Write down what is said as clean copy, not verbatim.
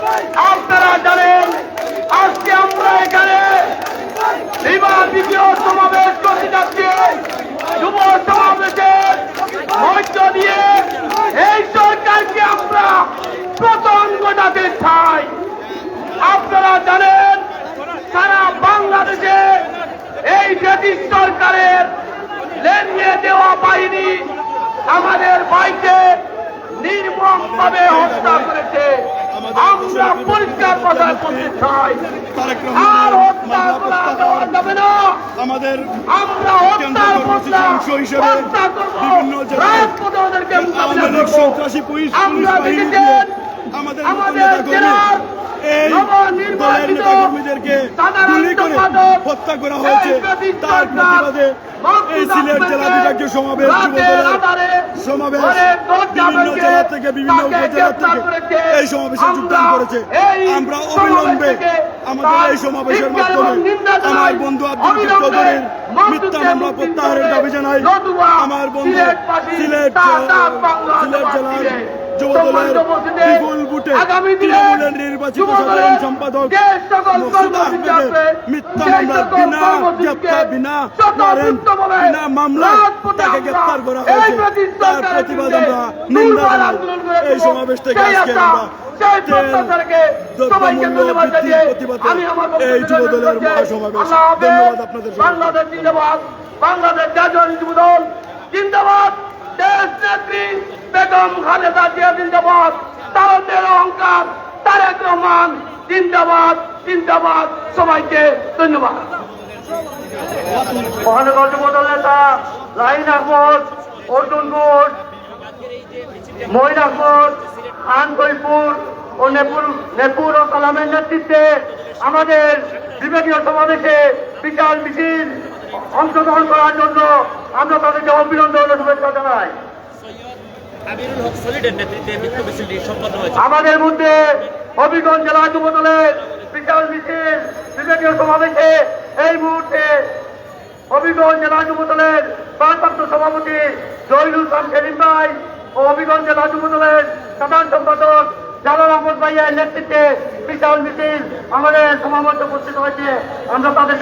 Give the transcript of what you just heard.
আপনারা জানেন আজকে আমরা এখানে দ্বিতীয় সমাবেশ করতে যাচ্ছি। যুব সমাবেশের মধ্য দিয়ে এই সরকারকে আমরা পতন ঘটাতে চাই। আপনারা জানেন সারা বাংলাদেশে এই ব্রিটিশ সরকারের লেনিয়ে দেওয়া বাহিনী আমাদের ভাইকে নির্মমভাবে হত্যা করেছে। আমরা পরিষ্কার কথা বলতে চাই, আর হত্যা করা দেওয়া যাবে না। আমরা হত্যার বদলা হত্যা করবো, রাজপথে ওদেরকে মোকাবিলা করবো। আমরা দেখেছেন আমাদের জেলার নবনির্বাচিত সাধারণ সম্পাদক হত্যা করা হয়েছে। তার প্রতিবাদে এই সিলেট জেলা বিভাগীয় সমাবেশ সমাবেশ বিভিন্ন জেলা থেকে বিভিন্ন উপজেলা থেকে এই সমাবেশে যোগদান করেছে। আমরা অবিলম্বে আমাদের এই সমাবেশের মাধ্যমে আমার বন্ধু আব্দুল চৌধুরীর মিথ্যা মামলা প্রত্যাহারের দাবি জানাই। আমার বন্ধু সিলেট জেলার যুবদলের বিপুল বুটে তৃণমূলের নির্বাচিত সাধারণ সম্পাদক মকসুদ আহমেদের মিথ্যা মামলার বিনা গ্রেপ্তার বিনা মামলা তাকে গ্রেপ্তার করা হয়েছে। তার প্রতিবাদ আমরা নিন্দা জানাই। এই সমাবেশ থেকে আজকে আমরা দ্রব্যমূল্য বৃদ্ধির প্রতিবাদে এই যুবদলের মহাসমাবেশ। ধন্যবাদ আপনাদের। বাংলাদেশ জিন্দাবাদ, বাংলাদেশ জাতীয় যুবদল জিন্দাবাদ, দেশ নেত্রী বেগম খালেদা জিয়া জিন্দাবাদ, তারকের অহংকার তারেক রহমান জিন্দাবাদ জিন্দাবাদ। সবাইকে ধন্যবাদ। মহানগর যুবদল নেতা লাইন আহমদ, অর্জুন ঘোষ, মঈন আহমদ, খান কৈপুর ও নেপুর ও কালামের নেতৃত্বে আমাদের বিভাগীয় সমাবেশে বিশাল মিছিল অংশগ্রহণ করার জন্য আমরা তাদেরকে অভিনন্দন ও শুভেচ্ছা জানাই। আমাদের মধ্যে হবিগঞ্জ জেলা যুবদলের বিশাল মিছিল বিভাগীয় সমাবেশে এই মুহূর্তে হবিগঞ্জ জেলা যুবদলের ভারপ্রাপ্ত সভাপতি জহিরুল ইসলাম সেলিম ভাই ও হবিগঞ্জ জেলা যুবদলের সাধারণ সম্পাদক জালাল আহমদ ভাইয়ের নেতৃত্বে বিশাল মিছিল আমাদের সমাবেশে উপস্থিত হয়েছে। আমরা তাদের